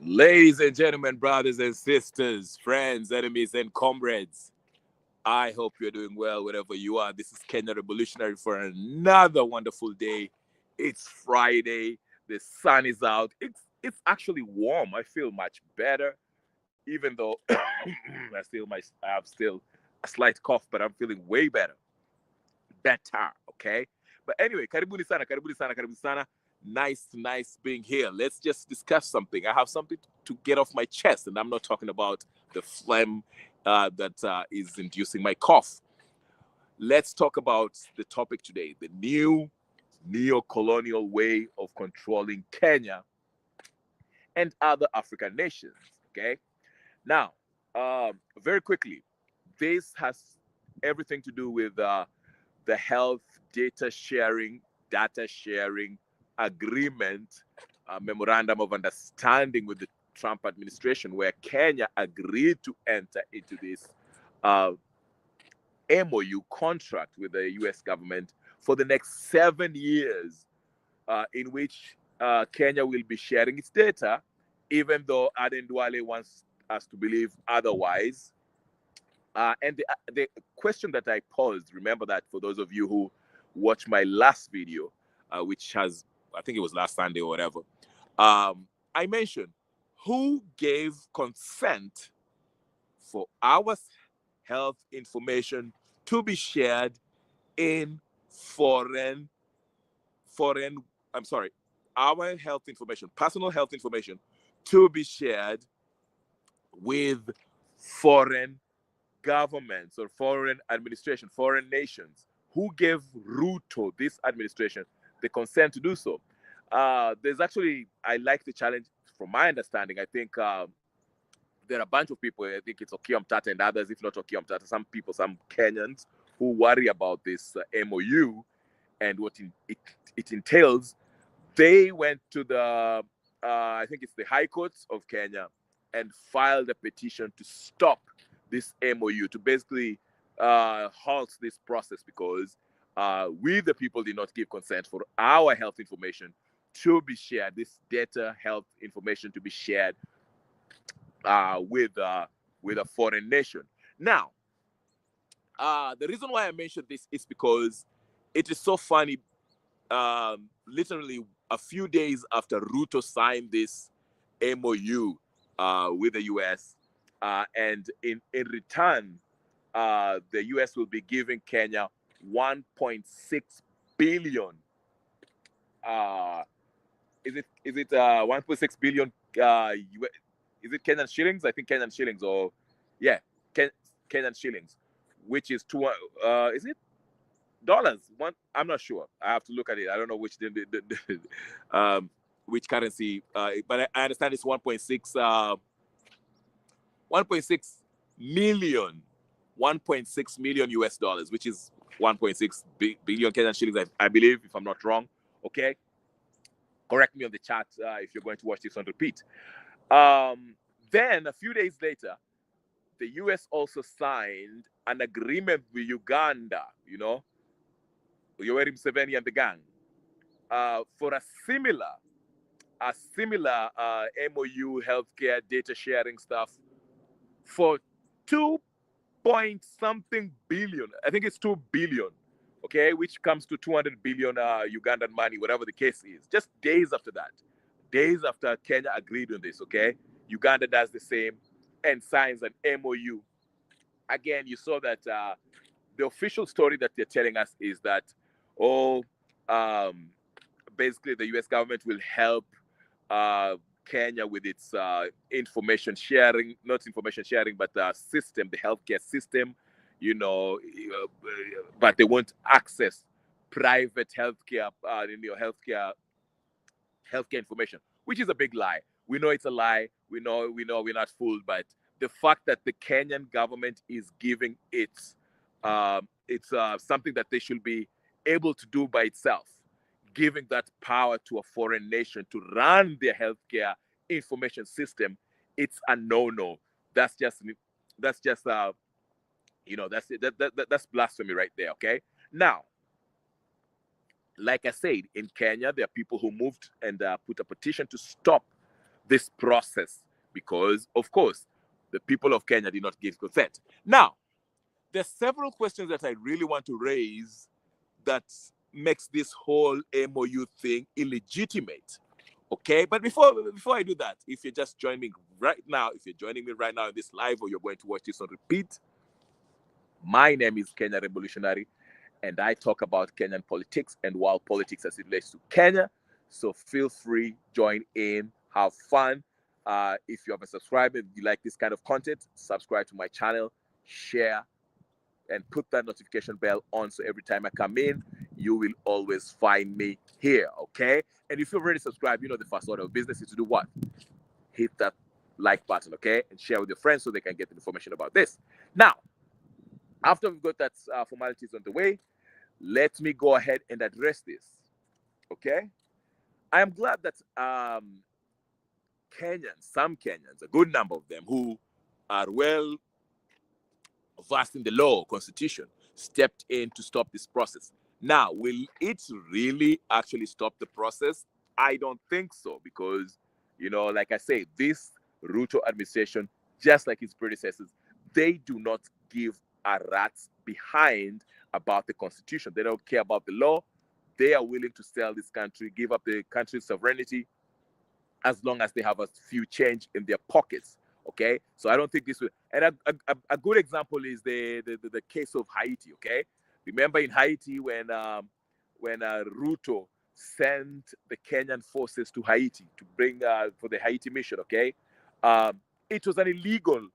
Ladies and gentlemen, brothers and sisters, friends, enemies, and comrades, I hope you're doing well wherever you are. This is Kenya Revolutionary for another wonderful day. It's Friday. The sun is out. It's actually warm. I feel much better, even though I have still a slight cough, but I'm feeling way better. Okay. But anyway, karibuni sana, karibuni sana, karibuni sana. Nice being here. Let's just discuss something. I have something to get off my chest, and I'm not talking about the phlegm that is inducing my cough. Let's talk about the topic today: the new neo-colonial way of controlling Kenya and other African nations. Okay. Now, very quickly, this has everything to do with the health data sharing agreement, memorandum of understanding with the Trump administration, where Kenya agreed to enter into this uh, MOU contract with the US government for the next 7 years, in which Kenya will be sharing its data, even though Aden Duale wants us to believe otherwise. And the question that I posed, remember that for those of you who watched my last video, which has, I think it was last Sunday or whatever, I mentioned who gave consent for our health information to be shared in foreign, I'm sorry, our health information, personal health information to be shared with foreign governments or foreign administration, foreign nations. Who gave Ruto, this administration, the consent to do so? There's actually, I like the challenge. From my understanding, I think there are a bunch of people. I think it's Okiya Mtata and others, if not Okiya Mtata, some people, some Kenyans who worry about this MOU and what it entails. They went to I think it's the High Courts of Kenya, and filed a petition to stop this MOU, to basically halt this process, because we, the people, did not give consent for our health information to be shared, this data health information to be shared with a foreign nation. Now, the reason why I mentioned this is because it is so funny. Literally a few days after Ruto signed this MOU with the US, and in return, the US will be giving Kenya 1.6 billion. Uh, is it 1.6 billion? Is it Kenyan shillings? I think Kenyan shillings, or yeah, Kenyan shillings, which is two. Is it dollars? One, I'm not sure. I have to look at it. I don't know which currency, but I understand it's 1.6 million, 1.6 million US dollars, which is 1.6 billion Kenyan shillings, I believe, if I'm not wrong. Okay, correct me on the chat if you're going to watch this on repeat. Then a few days later, the US also signed an agreement with Uganda, Yoweri Museveni and the gang, for a similar MOU healthcare data sharing stuff for 2 point something billion. I think it's 2 billion, okay, which comes to 200 billion Ugandan money, whatever the case is. Just days after that, days after Kenya agreed on this, okay, Uganda does the same and signs an MOU. Again, you saw that the official story that they're telling us is that, oh, um, basically the US government will help uh, Kenya with its information sharing, not information sharing, but the system, the healthcare system, but they won't access private healthcare information, which is a big lie. We know it's a lie. We know we're not fooled, but the fact that the Kenyan government is giving it's something that they should be able to do by itself, giving that power to a foreign nation to run their healthcare information system. It's a no-no. That's just that's blasphemy right there. Okay, now, like I said, in Kenya, there are people who moved and put a petition to stop this process because, of course, the people of Kenya did not give consent. Now, there's several questions that I really want to raise that makes this whole MOU thing illegitimate. Okay, but before I do that, if you're just joining me right now, in this live, or you're going to watch this on repeat, my name is Kenya Revolutionary, and I talk about Kenyan politics and world politics as it relates to Kenya. So feel free, join in, have fun. If you haven't subscribed and you like this kind of content, subscribe to my channel, share, and put that notification bell on so every time I come in, you will always find me here, okay? And if you've already subscribed, you know the first order of business is to do what? Hit that like button, okay? And share with your friends so they can get information about this. Now, after we've got that formalities on the way, let me go ahead and address this, okay? I am glad that some Kenyans, a good number of them who are well versed in the law, constitution, stepped in to stop this process. Now, will it really actually stop the process? I don't think so, because, like I say, this Ruto administration, just like its predecessors, they do not give a rat's behind about the constitution. They don't care about the law. They are willing to sell this country, give up the country's sovereignty, as long as they have a few change in their pockets. Okay, so I don't think this will. And a good example is the case of Haiti. Okay, remember in Haiti when Ruto sent the Kenyan forces to Haiti to bring for the Haiti mission. Okay, it was an illegal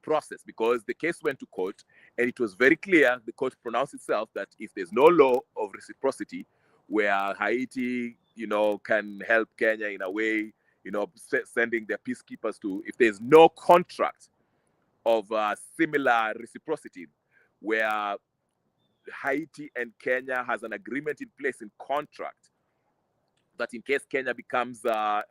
process because the case went to court, and it was very clear. The court pronounced itself that if there's no law of reciprocity, where Haiti, can help Kenya in a way, sending their peacekeepers to, if there's no contract of similar reciprocity, where Haiti and Kenya has an agreement in place in contract that in case Kenya becomes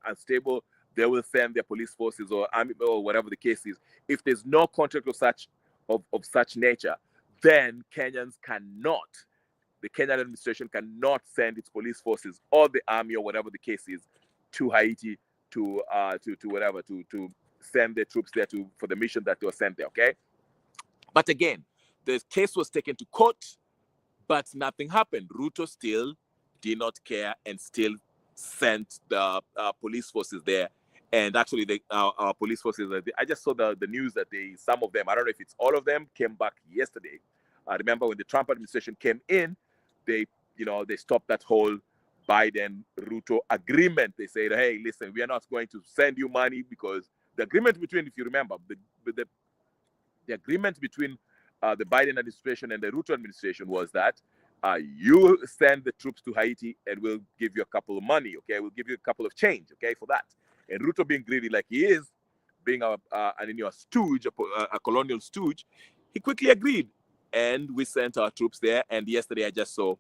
unstable, they will send their police forces or army or whatever the case is. If there's no contract of such nature, then the Kenyan administration cannot send its police forces or the army or whatever the case is to Haiti to send their troops there for the mission that they were sent there. Okay, but again, the case was taken to court, but nothing happened. Ruto still did not care and still sent the police forces there. And actually, our police forces, I just saw the news that some of them, I don't know if it's all of them, came back yesterday. I remember when the Trump administration came in, they stopped that whole Biden-Ruto agreement. They said, hey, listen, we are not going to send you money, because the agreement between, if you remember, the agreement between the Biden administration and the Ruto administration was that you send the troops to Haiti and we'll give you a couple of money, okay? We'll give you a couple of change, okay, for that. And Ruto, being greedy like he is, being a stooge, a colonial stooge, he quickly agreed. And we sent our troops there. And yesterday I just saw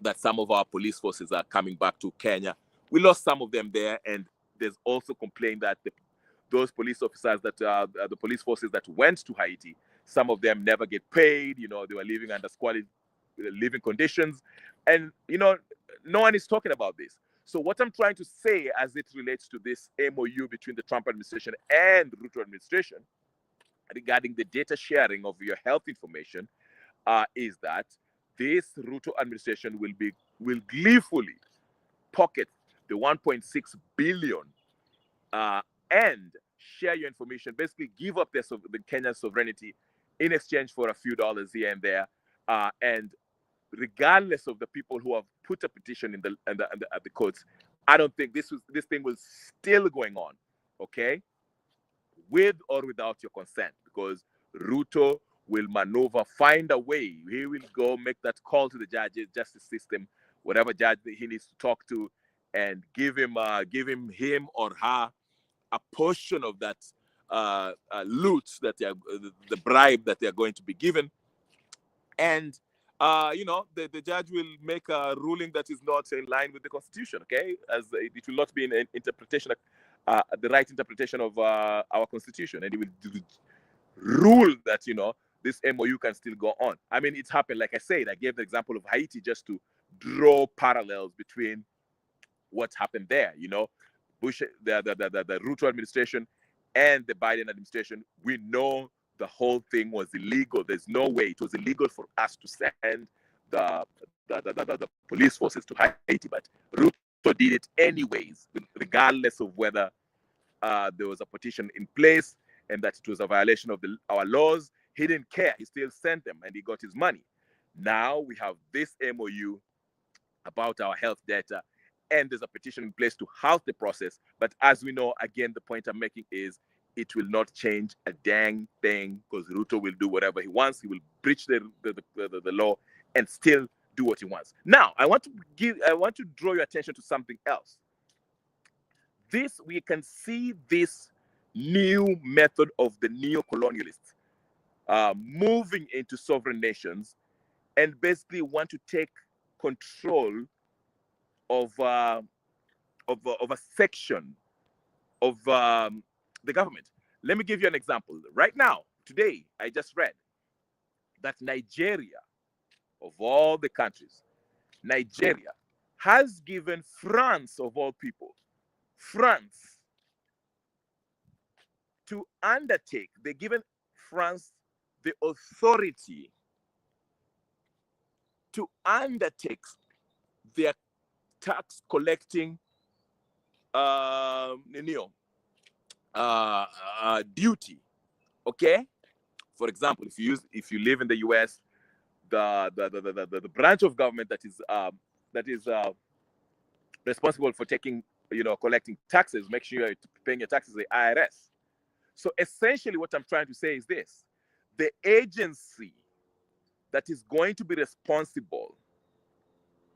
that some of our police forces are coming back to Kenya. We lost some of them there. And there's also complaint that those police officers the police forces that went to Haiti, some of them never get paid. They were living under squalid living conditions. And, no one is talking about this. So what I'm trying to say as it relates to this MOU between the Trump administration and the Ruto administration regarding the data sharing of your health information is that this Ruto administration will gleefully pocket the 1.6 billion and share your information, basically give up the Kenyan sovereignty in exchange for a few dollars here and there, and regardless of the people who have put a petition at the courts, I don't think this thing will still going on, okay, with or without your consent, because Ruto will maneuver, find a way. He will go make that call to the justice system, whatever judge that he needs to talk to, and give him or her a portion of that loot that the bribe that they are going to be given. And the judge will make a ruling that is not in line with the Constitution, okay? As it will not be an interpretation, the right interpretation of our Constitution, and he will rule that this MOU can still go on. I mean, it's happened. Like I said, I gave the example of Haiti just to draw parallels between what happened there. Bush, the Ruto administration and the Biden administration, we know the whole thing was illegal. There's no way it was illegal for us to send the police forces to Haiti, but Ruto did it anyways, regardless of whether there was a petition in place and that it was a violation of our laws. He didn't care. He still sent them and he got his money. Now we have this MOU about our health data, and there's a petition in place to halt the process. But as we know, again, the point I'm making is it will not change a dang thing, because Ruto will do whatever he wants. He will breach the law and still do what he wants. Now, I want to draw your attention to something else. We can see this new method of the neo-colonialists moving into sovereign nations and basically want to take control of a section of the government. Let me give you an example. Right now, today, I just read that Nigeria, of all the countries, Nigeria has given France, of all people, France to undertake, they've given France the authority to undertake their tax collecting duty. Okay, for example, if you live in the US, the branch of government that is responsible for collecting taxes, make sure you're paying your taxes, the IRS. So essentially what I'm trying to say is this: the agency that is going to be responsible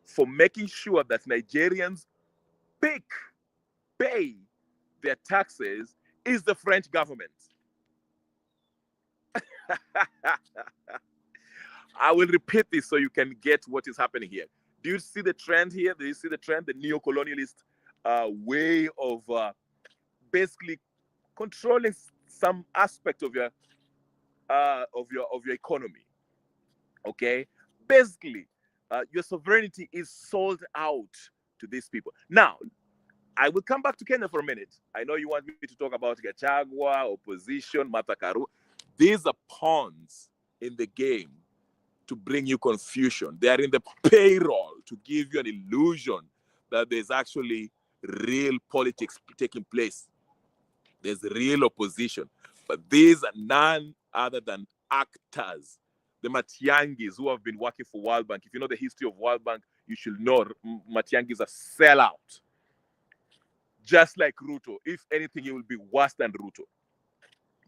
for making sure that Nigerians pay their taxes is the French government. I will repeat this so you can get what is happening here. Do you see the trend here? Do you see the trend? The neo-colonialist way of basically controlling some aspect of your economy. Okay, basically, your sovereignty is sold out to these people. Now, I will come back to Kenya for a minute. I know you want me to talk about Gachagua, opposition, Matakaru. These are pawns in the game to bring you confusion. They are in the payroll to give you an illusion that there's actually real politics taking place. There's real opposition. But these are none other than actors. The Matiangis who have been working for World Bank. If you know the history of World Bank, you should know Matiangis are sellout. Just like Ruto. If anything, he will be worse than Ruto.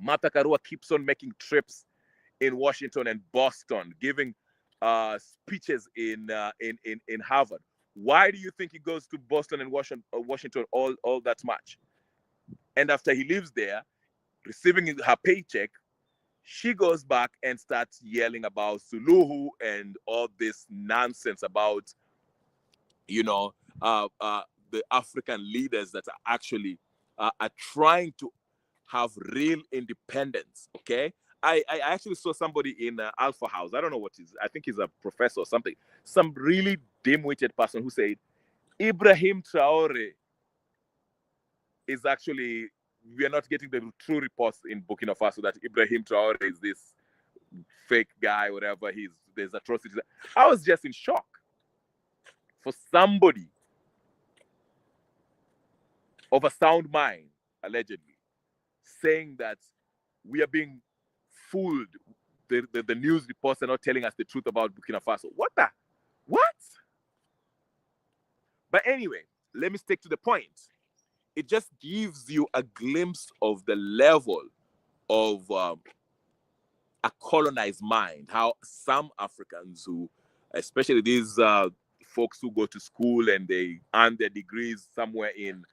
Martha Karua keeps on making trips in Washington and Boston, giving speeches in Harvard. Why do you think he goes to Boston and Washington all that much? And after he leaves there, receiving her paycheck, she goes back and starts yelling about Suluhu and all this nonsense about, the African leaders that are actually are trying to have real independence. Okay, I actually saw somebody in Alpha House. I don't know what he's. I think he's a professor or something. Some really dim-witted person who said Ibrahim Traore is actually. We are not getting the true reports in Burkina Faso that Ibrahim Traore is this fake guy, whatever. There's atrocities. I was just in shock for somebody of a sound mind, allegedly, saying that we are being fooled. The news reports are not telling us the truth about Burkina Faso. What? But anyway, let me stick to the point. It just gives you a glimpse of the level of a colonized mind. How some Africans who, especially these folks who go to school and they earn their degrees somewhere in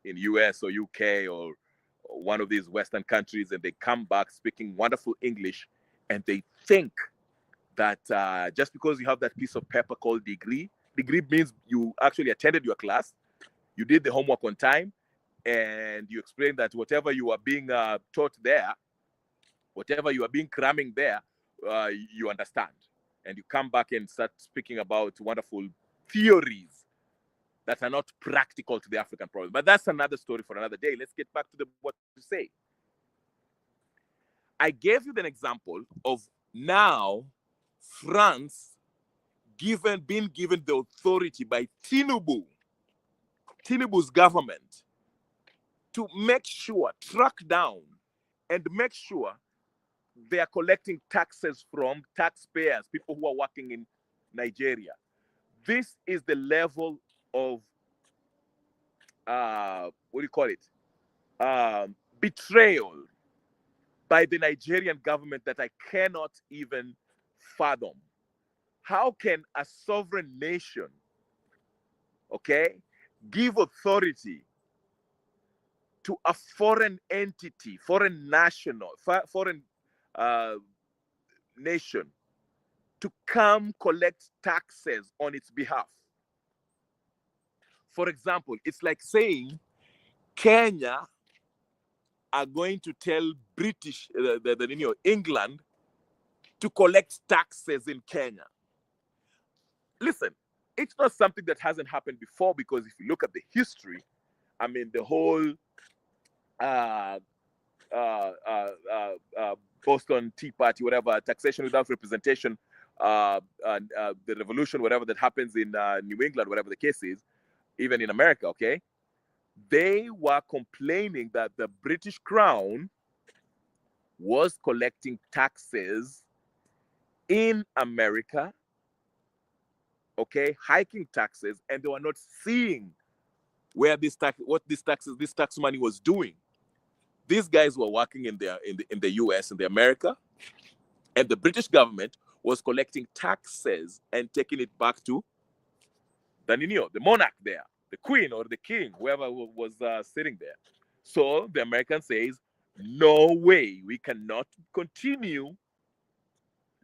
US or UK or one of these Western countries, and they come back speaking wonderful English, and they think that just because you have that piece of paper called degree means you actually attended your class, you did the homework on time, and you explained that whatever you are being taught there, whatever you are being cramming there, you understand. And you come back and start speaking about wonderful theories that are not practical to the African problem. But that's another story for another day. Let's get back to what to say. I gave you an example of now France being given the authority by Tinubu's government to make sure, track down, and make sure they are collecting taxes from taxpayers, people who are working in Nigeria. This is the level of, what do you call it? Betrayal by the Nigerian government that I cannot even fathom. How can a sovereign nation, okay, give authority to a foreign entity, foreign nation to come collect taxes on its behalf? For example, it's like saying Kenya are going to tell England to collect taxes in Kenya. Listen, it's not something that hasn't happened before, because if you look at the history, I mean, the whole Boston Tea Party, whatever, taxation without representation, the revolution, whatever that happens in New England, whatever the case is, even in America, okay? They were complaining that the British Crown was collecting taxes in America, okay, hiking taxes, and they were not seeing where this tax money was doing. These guys were working in the US, in the America, and the British government was collecting taxes and taking it back to the monarch there, the queen or the king, whoever was sitting there. So the American says, no way, we cannot continue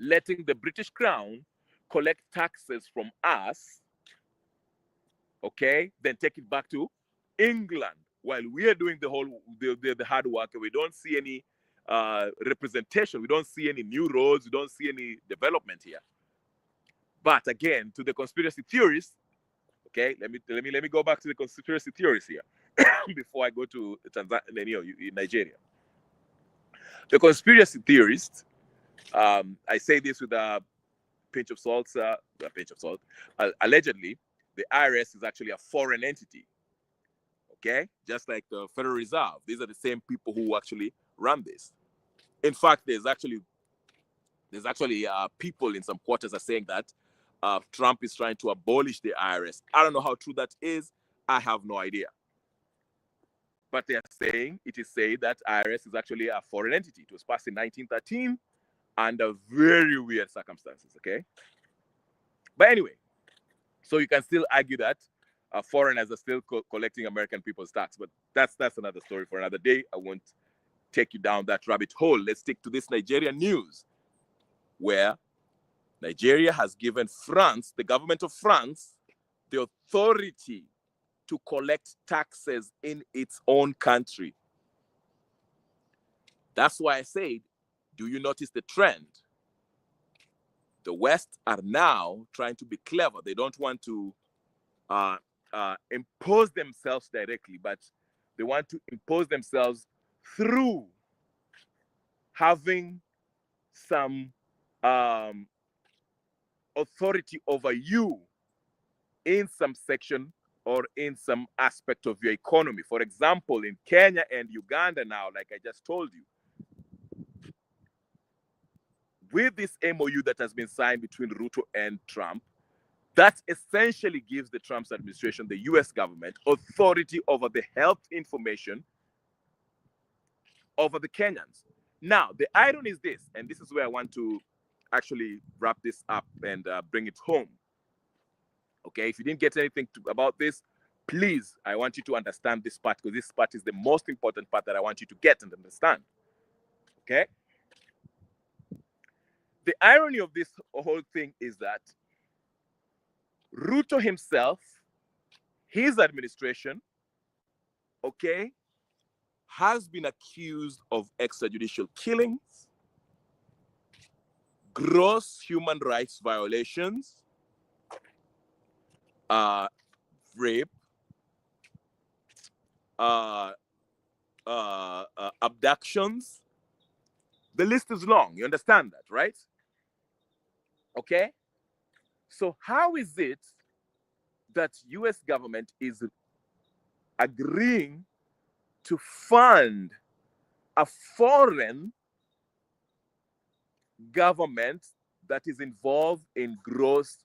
letting the British Crown collect taxes from us, okay, then take it back to England while we are doing the hard work, and we don't see any representation, we don't see any new roads, we don't see any development here. But again, to the conspiracy theorists, okay, let me go back to the conspiracy theories here before I go to Nigeria. The conspiracy theorists, I say this with a pinch of salt. Allegedly, the IRS is actually a foreign entity. Okay, just like the Federal Reserve. These are the same people who actually run this. In fact, there's actually people in some quarters are saying that Trump is trying to abolish the IRS. I don't know how true that is. I have no idea. But they are saying, it is said that IRS is actually a foreign entity. It was passed in 1913 under very weird circumstances, okay? But anyway, so you can still argue that foreigners are still collecting American people's tax, but that's another story for another day. I won't take you down that rabbit hole. Let's stick to this Nigerian news, where Nigeria has given France, the government of France, the authority to collect taxes in its own country. That's why I said, do you notice the trend? The West are now trying to be clever. They don't want to impose themselves directly, but they want to impose themselves through having some authority over you in some section or in some aspect of your economy. For example, in Kenya and Uganda now, like I just told you, with this MOU that has been signed between Ruto and Trump, that essentially gives the Trump's administration, the US government, authority over the health information over the Kenyans. Now, the irony is this, and this is where I want to actually wrap this up and bring it home. Okay, if you didn't get anything about this, please, I want you to understand this part, because this part is the most important part that I want you to get and understand. Okay? The irony of this whole thing is that Ruto himself, his administration, okay, has been accused of extrajudicial killings, gross human rights violations, rape, abductions. The list is long. You understand that, right? Okay. So how is it that U.S. government is agreeing to fund a foreign government that is involved in gross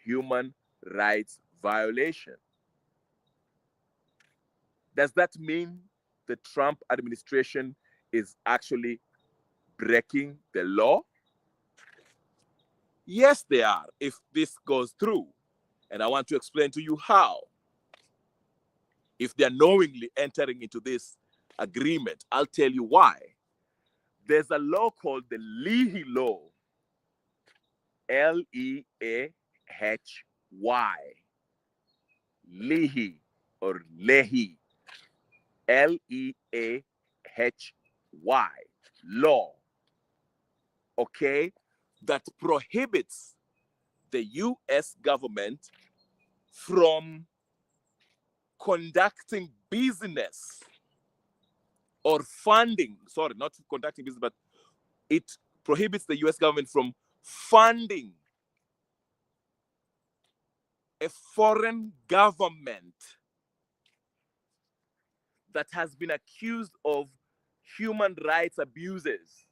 human rights violation? Does that mean the Trump administration is actually breaking the law? Yes, they are, if this goes through. And I want to explain to you how. If they're knowingly entering into this agreement, I'll tell you why. There's a law called the Leahy Law, Leahy, Leahy or Leahy, Leahy law, okay, that prohibits the US government from conducting business or funding, sorry, not conducting business, but it prohibits the US government from funding a foreign government that has been accused of human rights abuses,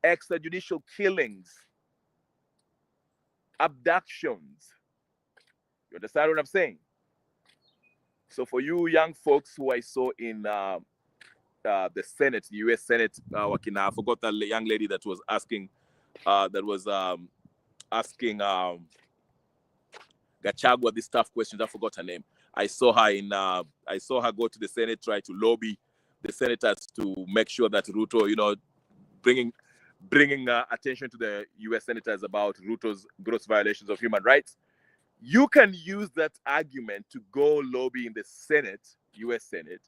extrajudicial killings, abductions. You understand what I'm saying? So for you young folks who I saw in the Senate, the U.S. Senate, I forgot that young lady that was asking, asking Gachagua these tough questions. I forgot her name. I saw her go to the Senate, try to lobby the senators to make sure that Ruto, bringing attention to the U.S. senators about Ruto's gross violations of human rights. You can use that argument to go lobby in the Senate, U.S. Senate,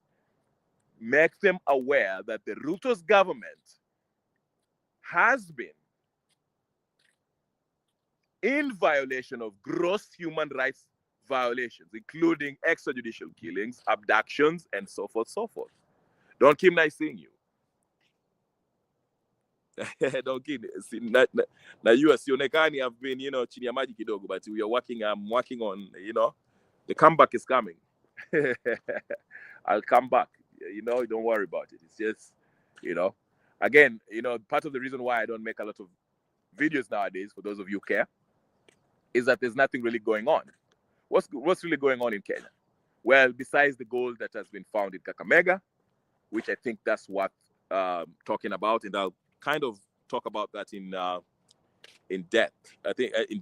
make them aware that the Ruto's government has been in violation of gross human rights violations, including extrajudicial killings, abductions, and so forth, so forth. Don't keep nice seeing you. Don't keep na you sionekani have been, chini ya maji kidogo, but I'm working on, the comeback is coming. I'll come back. Don't worry about it. It's just, again, part of the reason why I don't make a lot of videos nowadays, for those of you who care, is that there's nothing really going on. What's really going on in Kenya? Well, besides the gold that has been found in Kakamega, which I think that's what talking about, and I'll kind of talk about that in depth. I think in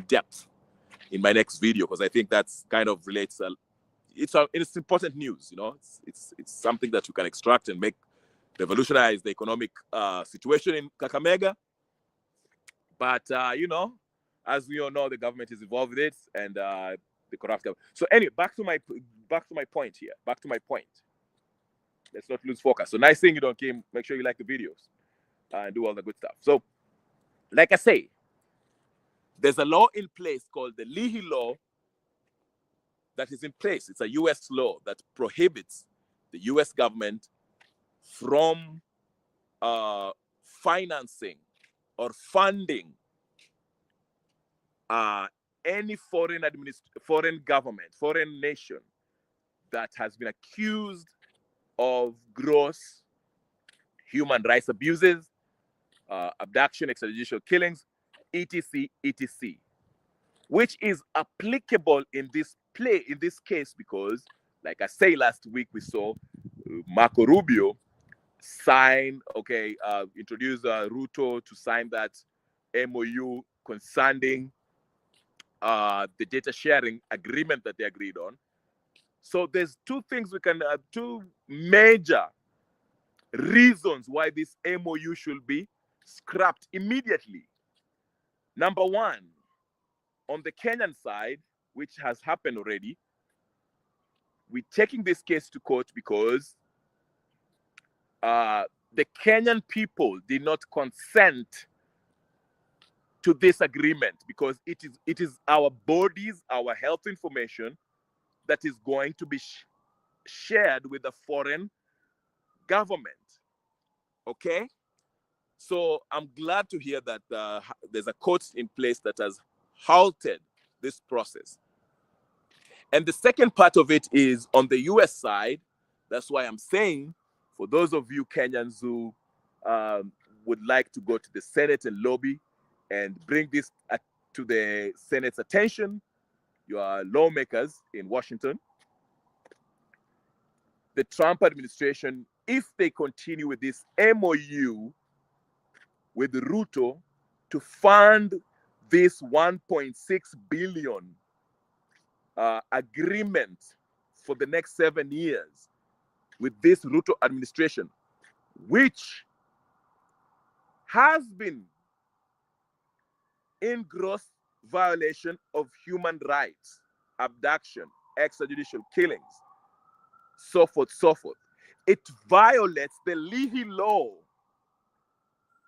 depth in my next video, because I think that's kind of relates. It's important news. It's something that you can extract and make revolutionize the economic situation in Kakamega. But as we all know, the government is involved with it, and the corrupt government. So anyway, back to my point here. Back to my point. Let's not lose focus. So nice seeing you, Don Kim. Make sure you like the videos and do all the good stuff. So, like I say, there's a law in place called the Leahy Law that is in place. It's a U.S. law that prohibits the U.S. government from financing or funding any foreign government, foreign nation that has been accused of gross human rights abuses, abduction, extrajudicial killings, etc., etc., which is applicable in this case because, like I say, last week we saw Marco Rubio introduce Ruto to sign that MOU concerning the data sharing agreement that they agreed on. So there's two major reasons why this MOU should be scrapped immediately. Number one, on the Kenyan side, which has happened already, we're taking this case to court because the Kenyan people did not consent to this agreement, because it is our bodies, our health information that is going to be shared with the foreign government. Okay? So I'm glad to hear that there's a court in place that has halted this process. And the second part of it is on the US side. That's why I'm saying, for those of you Kenyans who would like to go to the Senate and lobby and bring this to the Senate's attention, you are lawmakers in Washington. The Trump administration, if they continue with this MOU with Ruto to fund this 1.6 billion agreement for the next 7 years with this Ruto administration, which has been in gross violation of human rights, abduction, extrajudicial killings, so forth, so forth. It violates the Leahy law.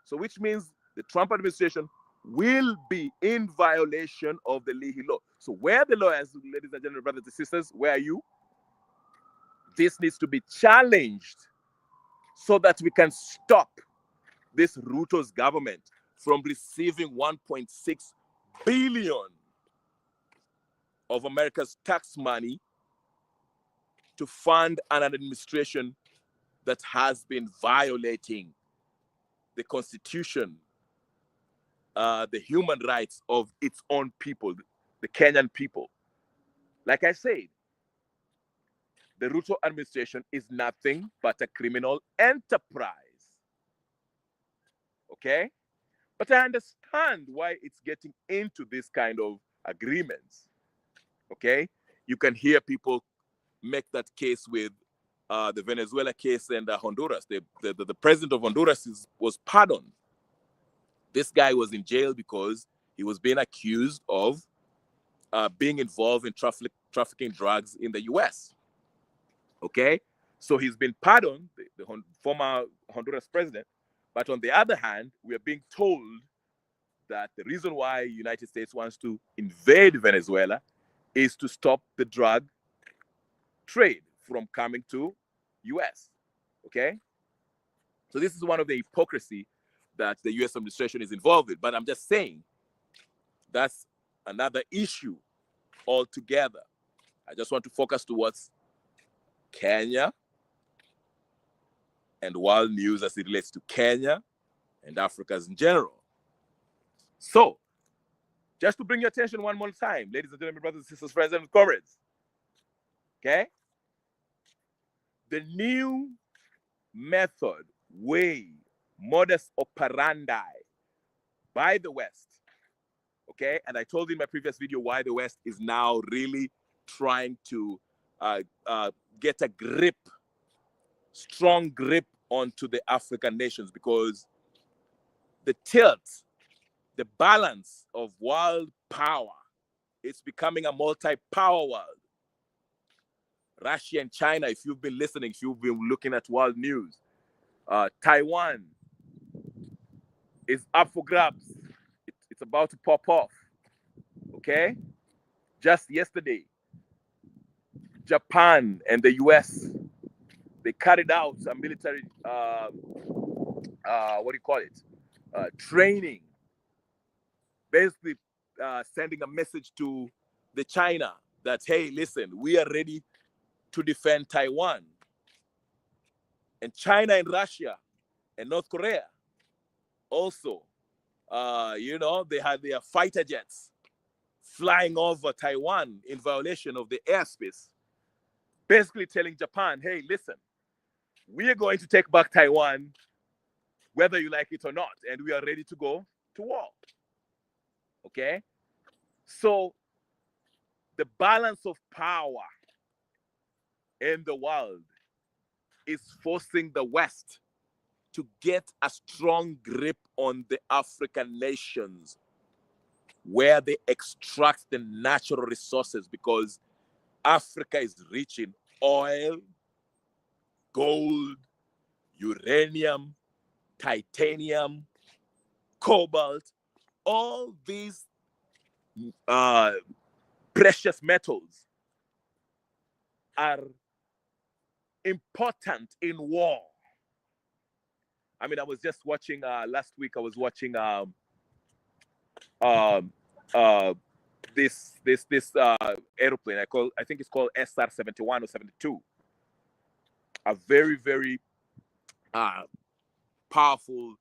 So which means the Trump administration will be in violation of the Leahy law. So where the lawyers, ladies and gentlemen, brothers and sisters, where are you? This needs to be challenged so that we can stop this Ruto's government from receiving 1.6 billion of America's tax money to fund an administration that has been violating the Constitution, the human rights of its own people, the Kenyan people. Like I said, the Ruto administration is nothing but a criminal enterprise. Okay? But I understand why it's getting into this kind of agreements. Okay? You can hear people make that case with the Venezuela case and Honduras. The president of Honduras was pardoned. This guy was in jail because he was being accused of being involved in trafficking drugs in the US. Okay? So he's been pardoned, the former Honduras president. But on the other hand, we are being told that the reason why the United States wants to invade Venezuela is to stop the drug trade from coming to US. Okay? So this is one of the hypocrisy that the US administration is involved with. But I'm just saying that's another issue altogether. I just want to focus towards Kenya and world news as it relates to Kenya and Africans in general. So, just to bring your attention one more time, ladies and gentlemen, brothers and sisters, friends and comrades, okay? The new method, way, modus operandi by the West, okay? And I told you in my previous video why the West is now really trying to get a grip, strong grip onto the African nations, because the tilt, the balance of world power, it's becoming a multi-power world. Russia and China, if you've been listening, if you've been looking at world news, Taiwan is up for grabs. It's about to pop off, okay? Just yesterday, Japan and the US, they carried out a military, training, basically sending a message to the China that, hey, listen, we are ready to defend Taiwan. And China and Russia and North Korea also, they had their fighter jets flying over Taiwan in violation of the airspace, basically telling Japan, hey, listen, we are going to take back Taiwan whether you like it or not, and we are ready to go to war. Okay? So the balance of power in the world is forcing the West to get a strong grip on the African nations where they extract the natural resources, because Africa is rich in oil, gold, uranium, titanium, cobalt, all these uh, precious metals are important in war. I mean, I was just watching last week. I was watching um, uh, this airplane. I think it's called SR-71 or 72. A very uh, powerful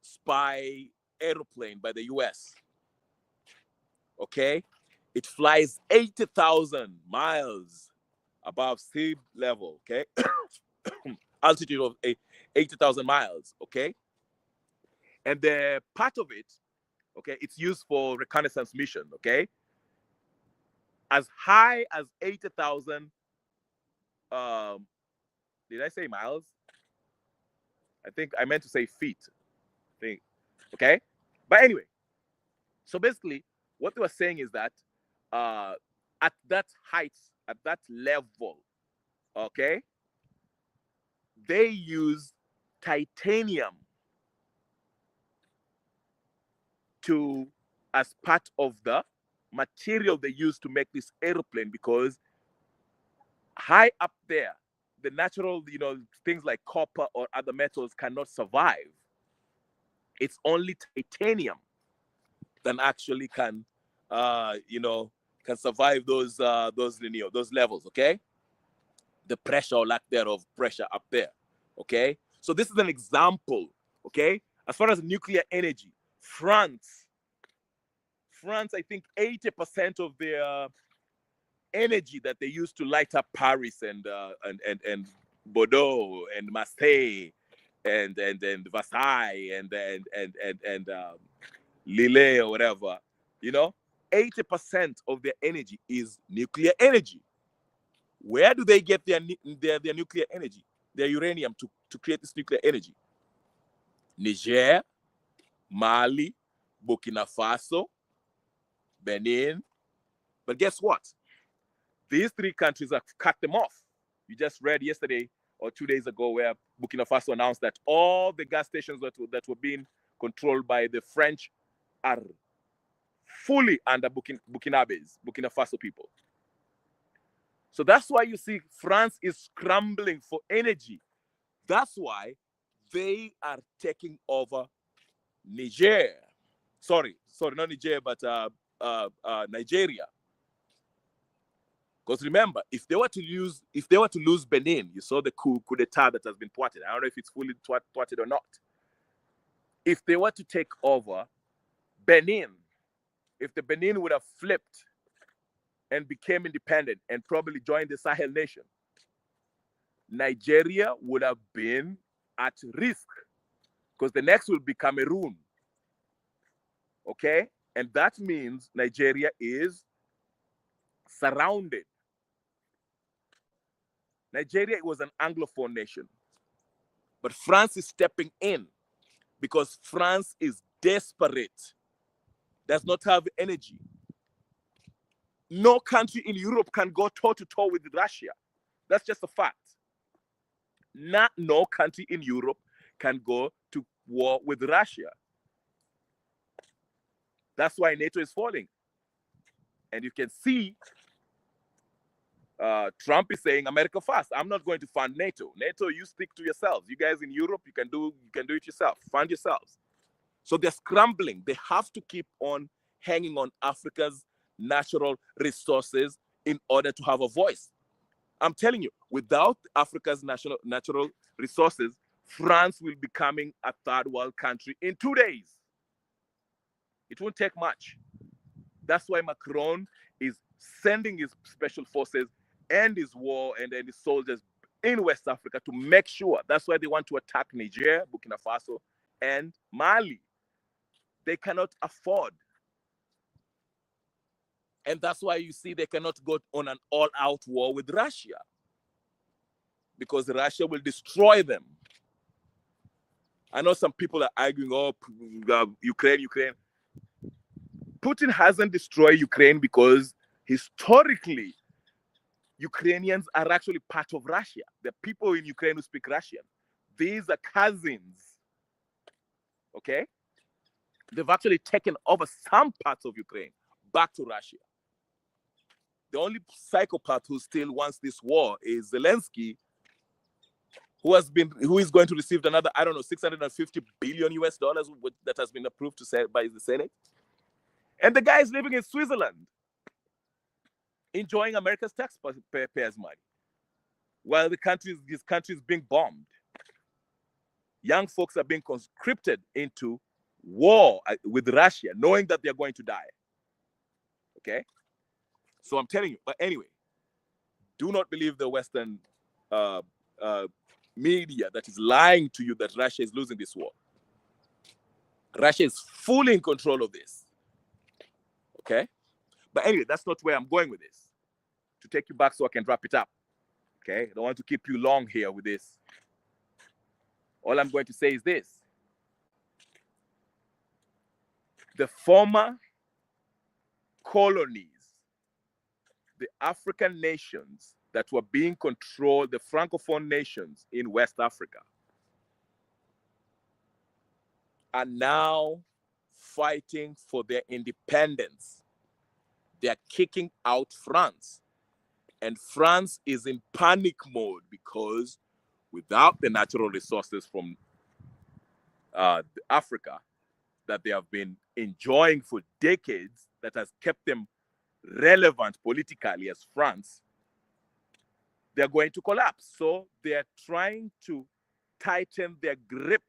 spy airplane by the U.S. Okay, it flies 80,000 miles above sea level. Okay, altitude of 80,000 miles. Okay, and the part of it, okay, it's used for reconnaissance mission. Okay, as high as 80,000. Did I say miles? I think I meant to say feet. I think. Okay, but anyway, so basically, what they were saying is that at that height, at that level, okay, they use titanium to as part of the material they use to make this airplane, because high up there, the natural, things like copper or other metals cannot survive. It's only titanium that actually can survive those levels. Okay, the pressure or lack thereof pressure up there. Okay, so this is an example. Okay, as far as nuclear energy, France, I think 80% of their energy that they use to light up Paris and Bordeaux and Marseille and Versailles and Lille or whatever, 80% of their energy is nuclear energy. Where do they get their nuclear energy, their uranium to create this nuclear energy? Niger, Mali, Burkina Faso, Benin. But guess what? These three countries have cut them off. You just read yesterday or 2 days ago where Burkina Faso announced that all the gas stations that were being controlled by the French are fully under Burkina Faso people. So that's why you see France is scrambling for energy. That's why they are taking over Niger. Sorry, not Niger, but Nigeria. Because remember, if they were to lose Benin, you saw the coup d'etat that has been thwarted. I don't know if it's fully thwarted or not. If they were to take over Benin, if the Benin would have flipped and became independent and probably joined the Sahel nation, Nigeria would have been at risk, because the next will be Cameroon. Okay? And that means Nigeria is surrounded. Nigeria was an Anglophone nation. But France is stepping in because France is desperate, does not have energy. No country in Europe can go toe-to-toe with Russia. That's just a fact. No country in Europe can go to war with Russia. That's why NATO is falling. And you can see Trump is saying America first. I'm not going to fund NATO. NATO, you stick to yourselves. You guys in Europe, you can do it yourself. Fund yourselves. So they're scrambling. They have to keep on hanging on Africa's natural resources in order to have a voice. I'm telling you, without Africa's natural resources, France will be becoming a third world country in 2 days. It won't take much. That's why Macron is sending his special forces and his war and his soldiers in West Africa to make sure. That's why they want to attack Niger, Burkina Faso, and Mali. They cannot afford. And that's why you see they cannot go on an all-out war with Russia, because Russia will destroy them. I know some people are arguing, Ukraine. Putin hasn't destroyed Ukraine because historically, Ukrainians are actually part of Russia. The people in Ukraine who speak Russian, these are cousins. Okay? They've actually taken over some parts of Ukraine back to Russia. The only psychopath who still wants this war is Zelensky, who is going to receive another, I don't know, 650 billion US dollars that has been approved by the Senate. And the guy is living in Switzerland, enjoying America's taxpayers' money, while his country is being bombed. Young folks are being conscripted into war with Russia, knowing that they're going to die. Okay? So I'm telling you, but anyway, do not believe the Western media that is lying to you that Russia is losing this war. Russia is fully in control of this. Okay? But anyway, that's not where I'm going with this. To take you back so I can wrap it up. Okay? I don't want to keep you long here with this. All I'm going to say is this. The former colonies, the African nations that were being controlled, the Francophone nations in West Africa, are now fighting for their independence. They are kicking out France. And France is in panic mode because without the natural resources from Africa that they have been enjoying for decades, that has kept them relevant politically as France, they're going to collapse. So they're trying to tighten their grip.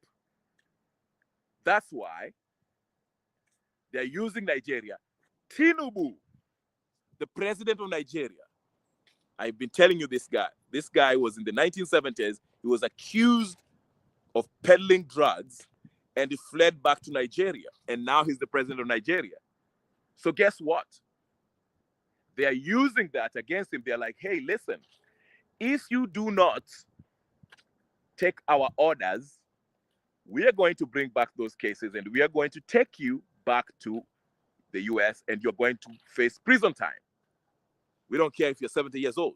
That's why they're using Nigeria. Tinubu, the president of Nigeria, I've been telling you this guy. This guy was in the 1970s. He was accused of peddling drugs and he fled back to Nigeria. And now he's the president of Nigeria. So guess what? They are using that against him. They're like, hey, listen, if you do not take our orders, we are going to bring back those cases and we are going to take you back to the US and you're going to face prison time. We don't care if you're 70 years old.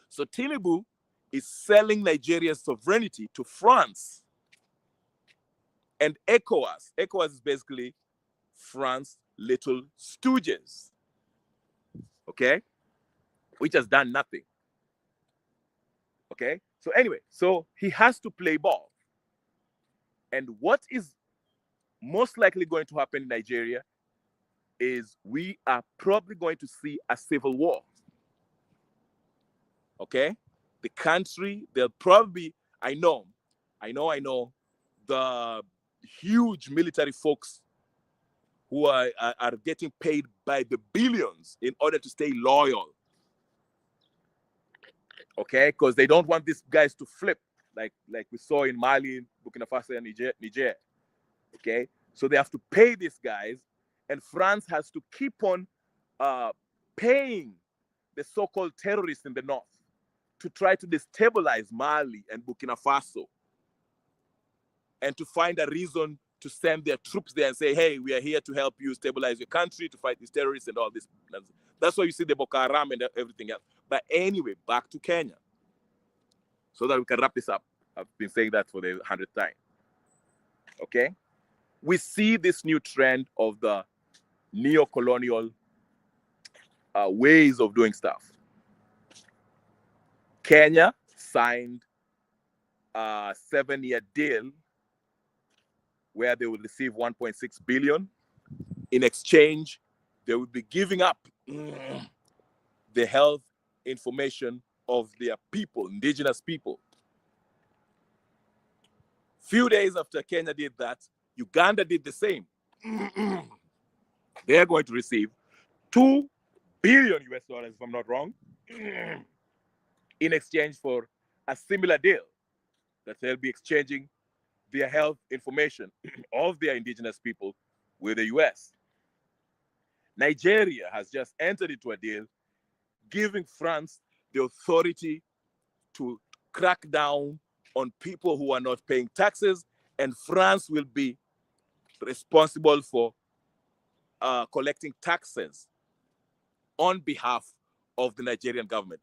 So Tinubu is selling Nigeria's sovereignty to France and ECOWAS. ECOWAS is basically France's little stooges, okay, which has done nothing. Okay, so anyway, so he has to play ball. And what is most likely going to happen in Nigeria is we are probably going to see a civil war. Okay? The country, they'll probably, I know, the huge military folks who are getting paid by the billions in order to stay loyal. Okay? Because they don't want these guys to flip like we saw in Mali, Burkina Faso, and Niger. Okay? So they have to pay these guys, and France has to keep on paying the so-called terrorists in the north to try to destabilize Mali and Burkina Faso and to find a reason to send their troops there and say, hey, we are here to help you stabilize your country, to fight these terrorists and all this. That's why you see the Boko Haram and everything else. But anyway, back to Kenya so that we can wrap this up. I've been saying that for the 100th time. Okay? We see this new trend of the neo-colonial ways of doing stuff. Kenya signed a 7-year deal where they will receive 1.6 billion. In exchange, they will be giving up the health information of their people, indigenous people. Few days after Kenya did that, Uganda did the same. They're going to receive 2 billion US dollars, if I'm not wrong, in exchange for a similar deal that they'll be exchanging their health information of their indigenous people with the US. Nigeria has just entered into a deal giving France the authority to crack down on people who are not paying taxes, and France will be responsible for collecting taxes on behalf of the Nigerian government.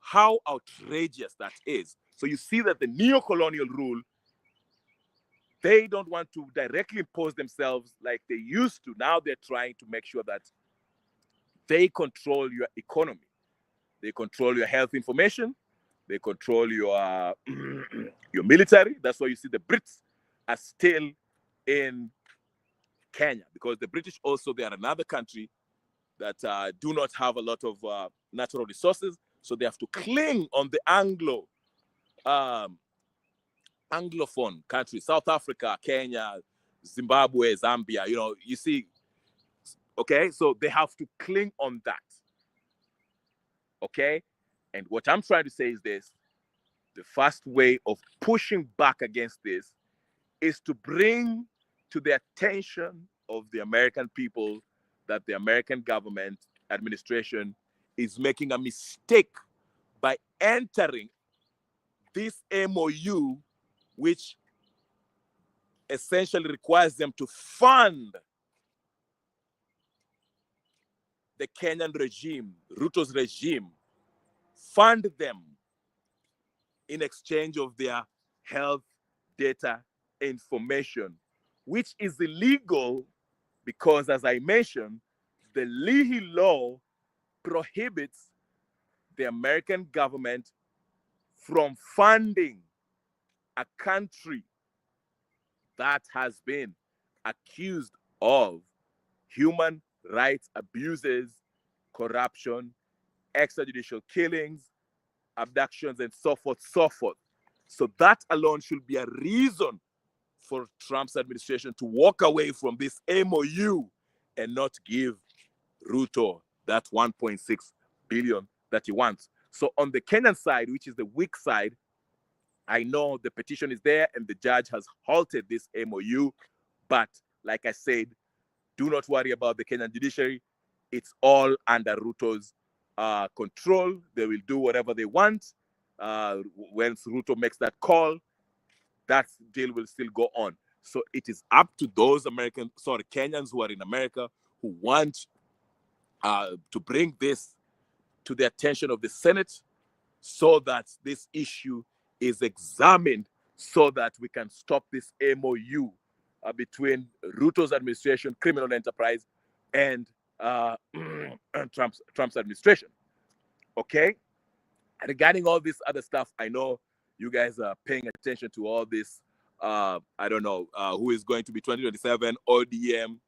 How outrageous that is. So you see that the neo-colonial rule they don't want to directly impose themselves like they used to. Now they're trying to make sure that they control your economy. They control your health information. They control your your military. That's why you see the Brits are still in Kenya, because the British also, they are another country that do not have a lot of natural resources, so they have to cling on the Anglophone countries, South Africa, Kenya, Zimbabwe, Zambia. You see, okay, so they have to cling on that, okay. And what I'm trying to say is this: the first way of pushing back against this is to bring to the attention of the American people that the American government administration is making a mistake by entering this MOU, which essentially requires them to fund the Kenyan regime, Ruto's regime, fund them in exchange of their health data information, which is illegal because, as I mentioned, the Leahy law prohibits the American government from funding a country that has been accused of human rights abuses, corruption, extrajudicial killings, abductions, and so forth, so forth. So that alone should be a reason for Trump's administration to walk away from this MOU and not give Ruto that 1.6 billion that he wants. So on the Kenyan side, which is the weak side, I know the petition is there and the judge has halted this MOU. But like I said, do not worry about the Kenyan judiciary. It's all under Ruto's control. They will do whatever they want. Once Ruto makes that call, that deal will still go on. So it is up to those Kenyans who are in America who want to bring this to the attention of the Senate so that this issue is examined, so that we can stop this MOU between Ruto's administration, criminal enterprise, and Trump's administration. Okay? Regarding all this other stuff, I know you guys are paying attention to all this. I don't know who is going to be 2027 ODM.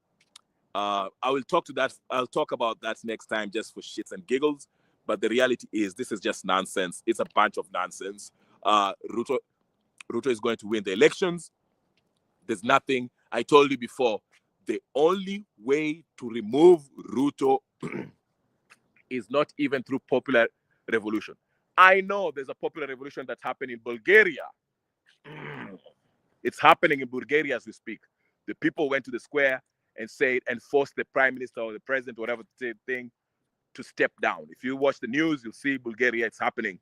I will talk to that. I'll talk about that next time, just for shits and giggles. But the reality is, this is just nonsense. It's a bunch of nonsense. Ruto is going to win the elections. There's nothing. I told you before, the only way to remove Ruto is not even through popular revolution. I know there's a popular revolution that's happening in Bulgaria. It's happening in Bulgaria as we speak. The people went to the square and said, and forced the prime minister or the president, whatever thing, to step down. If you watch the news, you'll see Bulgaria, it's happening.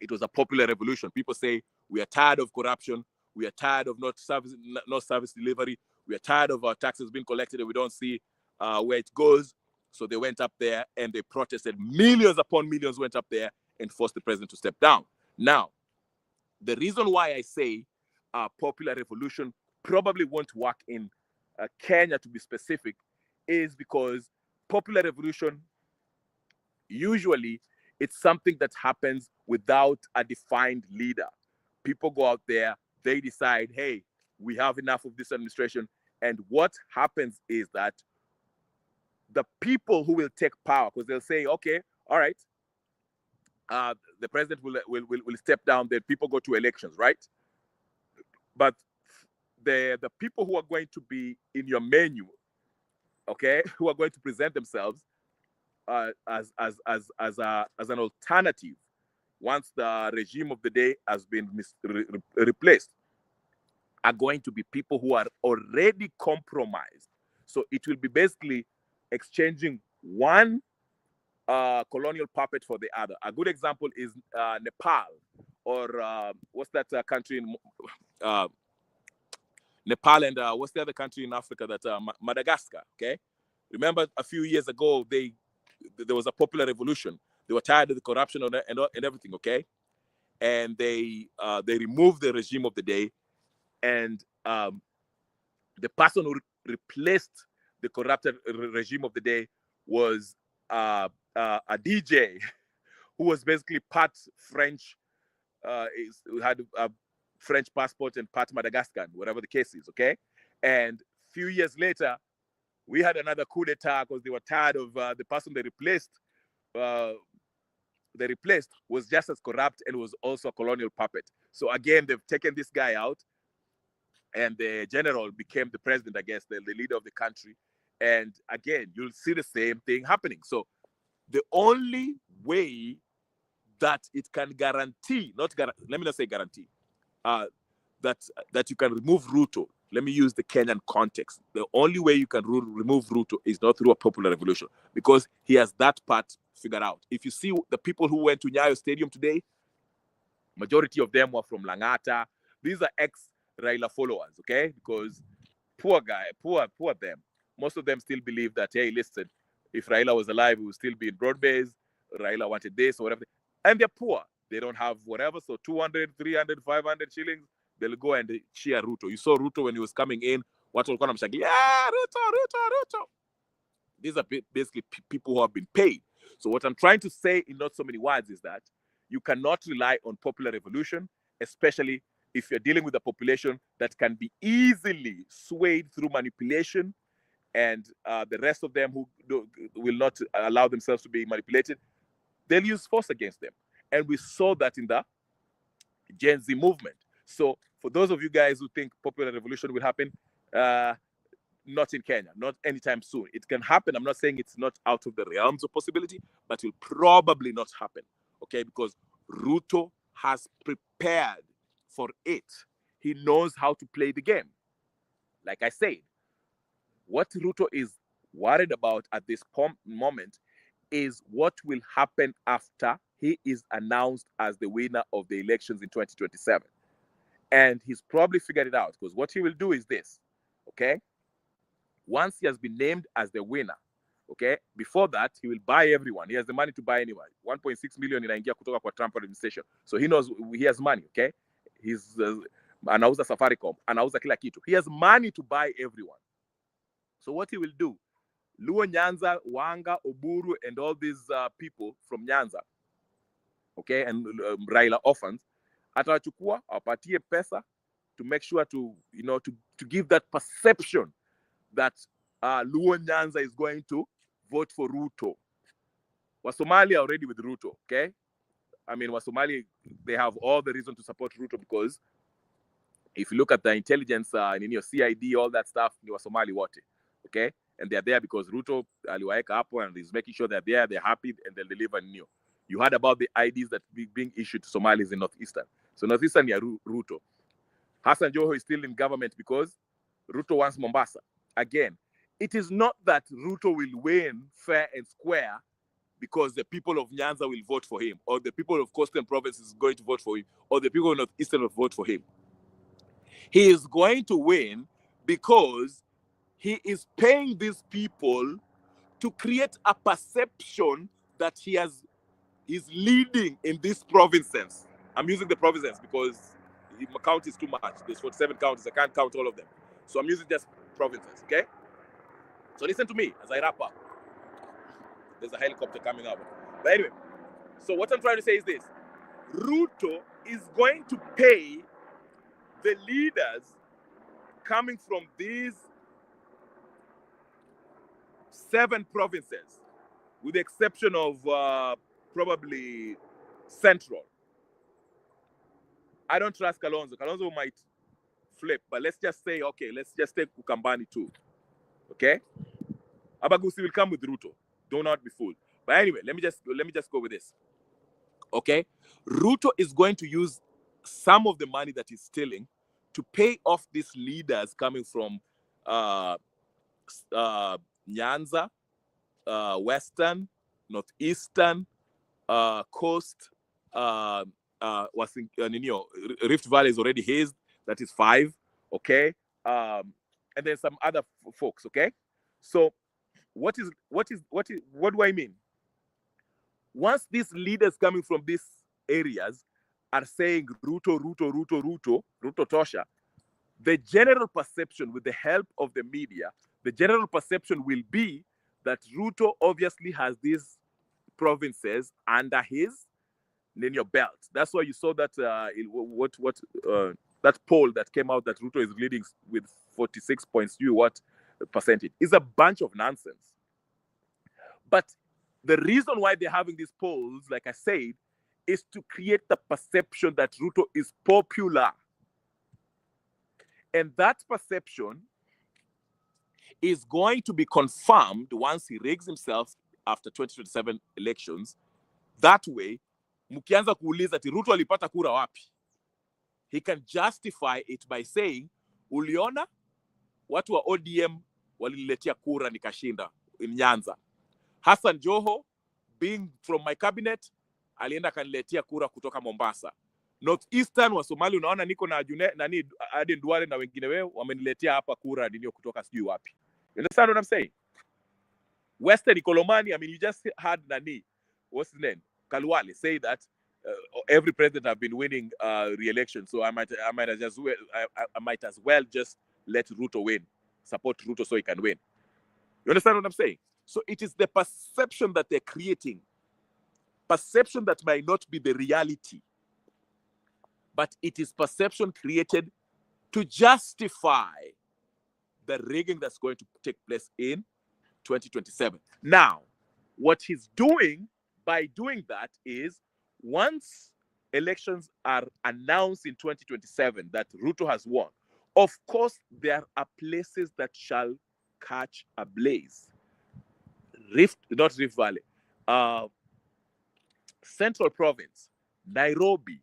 It was a popular revolution. People say, we are tired of corruption. We are tired of not service delivery. We are tired of our taxes being collected and we don't see where it goes. So they went up there and they protested. Millions upon millions went up there and forced the president to step down. Now, the reason why I say popular revolution probably won't work in Kenya, to be specific, is because popular revolution, usually it's something that happens without a defined leader. People go out there, they decide, hey, we have enough of this administration. And what happens is that the people who will take power, because they'll say, okay, all right, the president will step down, then people go to elections, right? But the people who are going to be in your menu, okay, who are going to present themselves as an alternative once the regime of the day has been replaced, are going to be people who are already compromised. So it will be basically exchanging one colonial puppet for the other. A good example is Nepal, or what's that country in Nepal, and what's the other country in Africa that Madagascar? Okay, remember a few years ago there was a popular revolution. They were tired of the corruption and everything. Okay, and they removed the regime of the day, And the person who replaced the corrupted regime of the day was a DJ who was basically part French, who had a French passport and part Madagascan, whatever the case is, okay? And a few years later, we had another coup d'etat because they were tired of the person they replaced. They replaced was just as corrupt and was also a colonial puppet. So again, they've taken this guy out, and the general became the president, I guess, the leader of the country. And again, you'll see the same thing happening. So the only way that it can guarantee, let me not say guarantee, that you can remove Ruto. Let me use the Kenyan context. The only way you can remove Ruto is not through a popular revolution, because he has that part figured out. If you see the people who went to Nyayo Stadium today, majority of them were from Langata. These are ex-Raila followers, okay? Because poor them. Most of them still believe that, hey, listen, if Raila was alive, he would still be in Broadbase. Raila wanted this or whatever. And they're poor. They don't have whatever. So 200, 300, 500 shillings, they'll go and cheer Ruto. You saw Ruto when he was coming in. What will come? Yeah, Ruto. These are basically people who have been paid. So what I'm trying to say in not so many words is that you cannot rely on popular revolution, especially if you're dealing with a population that can be easily swayed through manipulation, and the rest of them who will not allow themselves to be manipulated, they'll use force against them. And we saw that in the Gen Z movement. So for those of you guys who think popular revolution will happen, not in Kenya, not anytime soon. It can happen. I'm not saying it's not out of the realms of possibility, but it will probably not happen, okay? Because Ruto has prepared for it. He knows how to play the game. Like I said, what Ruto is worried about at this moment is what will happen after he is announced as the winner of the elections in 2027. And he's probably figured it out, because what he will do is this, okay? Once he has been named as the winner, okay, before that, he will buy everyone. He has the money to buy anyone. 1.6 million inaingia kutoka kwa Trump administration. So he knows he has money, okay? He's anauza Safaricom, anauza kila kitu. He has money to buy everyone. So what he will do, Luo Nyanza, Wanga, Oburu, and all these people from Nyanza, okay, and Raila orphans, atawachukua, awapatie pesa to make sure to give that perception that Luo Nyanza is going to vote for Ruto. Wasomali are already with Ruto, okay? I mean, Wasomali, they have all the reason to support Ruto, because if you look at the intelligence in your CID, all that stuff, ni Wasomali wote, okay? And they're there because Ruto aliwaeka hapo and is making sure they're happy, and they'll deliver new. You heard about the IDs that being issued to Somalis in Northeastern. So Northeastern, yeah, Ruto. Hassan Joho is still in government because Ruto wants Mombasa. Again, it is not that Ruto will win fair and square because the people of Nyanza will vote for him, or the people of Coastal Province is going to vote for him, or the people of Northeastern will vote for him. He is going to win because he is paying these people to create a perception that he's leading in these provinces. I'm using the provinces because the count is too much. There's 47 counties. I can't count all of them. So I'm using just provinces, okay? So listen to me as I wrap up. There's a helicopter coming up. But anyway, so what I'm trying to say is this. Ruto is going to pay the leaders coming from these 7 provinces, with the exception of probably Central. I don't trust Kalonzo. Kalonzo might flip, but let's just say, okay, let's just take Ukambani too. Okay? Abagusi will come with Ruto. Do not be fooled. But anyway, let me just go with this. Okay? Ruto is going to use some of the money that he's stealing to pay off these leaders coming from Nyanza, Western, Northeastern, Coast, Rift Valley is already his. That is 5, okay? And then some other folks, okay? So what do I mean? Once these leaders coming from these areas are saying Ruto Tosha, the general perception, with the help of the media, the general perception will be that Ruto obviously has these provinces under his linear belt. That's why you saw that that poll that came out that Ruto is leading with 46 points. What percentage is a bunch of nonsense. But the reason why they're having these polls, like I said, is to create the perception that Ruto is popular. And that perception is going to be confirmed once he rigs himself after 2027 elections. That way, mkianza kuuliza ati Ruto alipata kura wapi, he can justify it by saying, uliona watu wa ODM waliniletea kura nikashinda in Nyanza. Hassan Joho, being from my cabinet, alienda kaniletea kura kutoka Mombasa. Northeastern wa Somali, unaona niko na Aden Duale na wengine wao wameniletea hapa kura ndio kutoka sijui wapi. You understand what I'm saying? Western Kolomani, I mean, you just had what's his name? Kalwale say that every president have been winning re-election, so I might as well just let Ruto win, support Ruto so he can win. You understand what I'm saying? So it is the perception that they're creating, perception that might not be the reality, but it is perception created to justify the rigging that's going to take place in 2027. Now, what he's doing by doing that is, once elections are announced in 2027 that Ruto has won, of course, there are places that shall catch a blaze. Not Rift Valley, Central Province, Nairobi.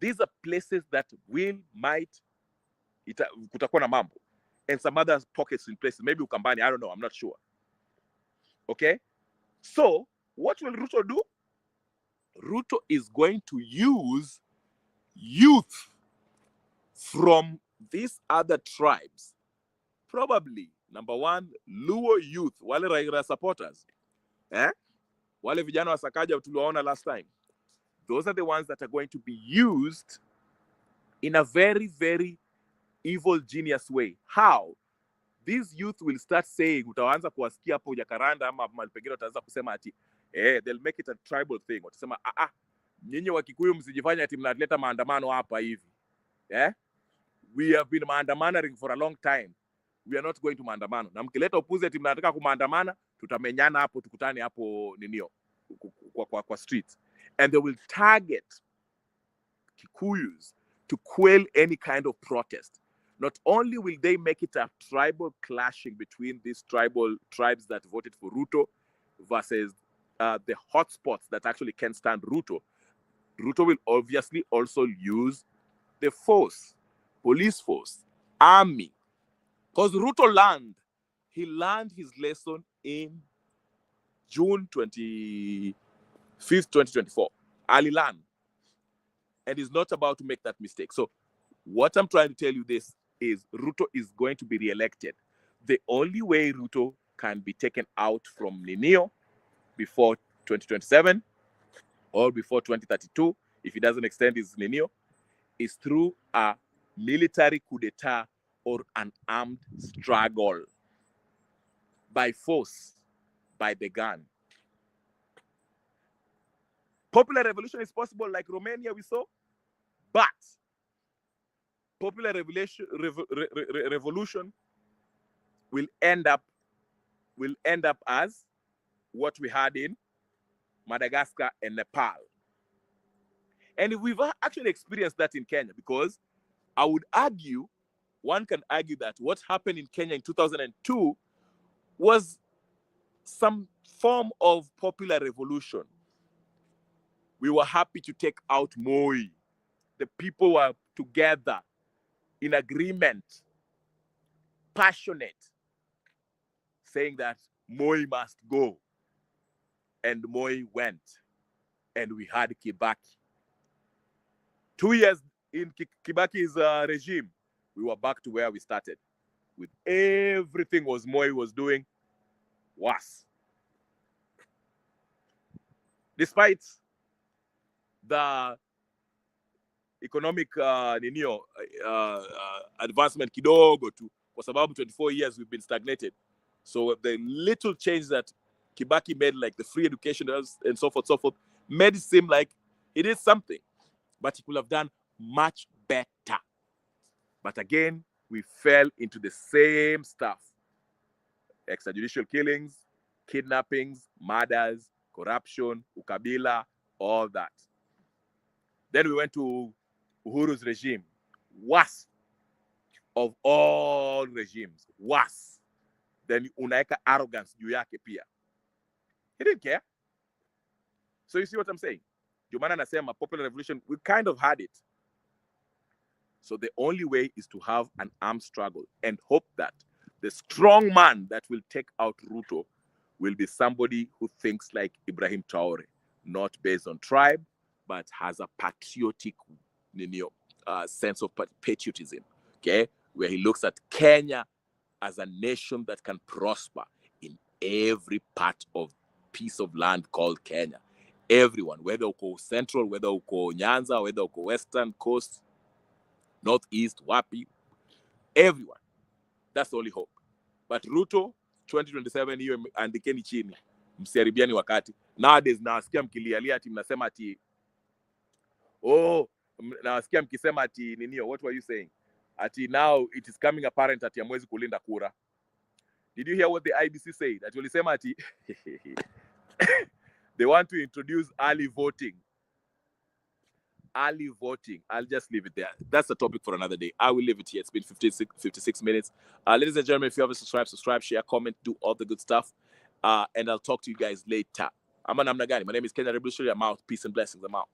These are places that kutakuwa na mambo, and some other pockets in places, maybe Ukambani, I don't know, I'm not sure. Okay? So, what will Ruto do? Ruto is going to use youth from these other tribes. Probably, number one, Luo youth, wale Raila supporters. Wale vijana wa Sakaja tuliwaona last time. Those are the ones that are going to be used in a very, very evil, genius way. How? These youth will start saying, utaanza kuwasikia hapo Jakaranda ama pengine wataanza kusema ati they'll make it a tribal thing. Watasema nyinyi wa Kikuyu msijifanye ati mnaleta maandamano hapa hivi. We have been maandamanaring for a long time. We are not going to maandamano. Na mkileta upuzi ati mnataka kumaandamana, tutamenyana hapo, tukutane hapo kwa streets. And they will target Kikuyus to quell any kind of protest. Not only will they make it a tribal clashing between these tribal tribes that voted for Ruto versus the hotspots that actually can stand Ruto, Ruto will obviously also use the force, police force, army. Because Ruto learned his lesson in June 25th, 2024. Ali learned. And he's not about to make that mistake. So what I'm trying to tell you this is, Ruto is going to be re-elected. The only way Ruto can be taken out from Ninio before 2027 or before 2032, if he doesn't extend his Ninio, is through a military coup d'etat or an armed struggle by force, by the gun. Popular revolution is possible, like Romania we saw, but popular revolution will end up as what we had in Madagascar and Nepal. And we've actually experienced that in Kenya, because one can argue that what happened in Kenya in 2002 was some form of popular revolution. We were happy to take out Moi. The people were together, in agreement, passionate, saying that Moi must go. And Moi went. And we had Kibaki. 2 years in Kibaki's regime, we were back to where we started, with everything Moi was doing worse. Despite the economic advancement kidogo tu, kwa sababu 24 years we've been stagnated. So the little change that Kibaki made, like the free education and so forth, made it seem like it is something, but he could have done much better. But again, we fell into the same stuff: extrajudicial killings, kidnappings, murders, corruption, ukabila, all that. Then we went to Uhuru's regime, worst of all regimes, worse. Then unaeka arrogance juu yake pia. He didn't care. So you see what I'm saying? Ndio maana nasema popular revolution, we kind of had it. So the only way is to have an armed struggle and hope that the strong man that will take out Ruto will be somebody who thinks like Ibrahim Traore, not based on tribe, but has a patriotic sense of patriotism, okay? Where he looks at Kenya as a nation that can prosper in every part of piece of land called Kenya. Everyone, whether uko central, whether uko Nyanza, whether uko western coast, northeast, wapi, everyone. That's the only hope. But Ruto 2027 hiyo andikeni chini, msiharibiani wakati. Nowadays nasikia mkilialia ati mnasema ati nasikia mkisema ati ninio, what were you saying? Ati now it is coming apparent ati hamwezi kulinda kura. Did you hear what the IBC said? Ati walisema ati they want to introduce early voting. Early voting. I'll just leave it there. That's a topic for another day. I will leave it here. It's been 56 minutes. Ladies and gentlemen, if you haven't subscribe, share, comment, do all the good stuff. And I'll talk to you guys later. I'm namna gani. My name is Kenya Revolutionary. I'm out. Peace and blessings. I'm out.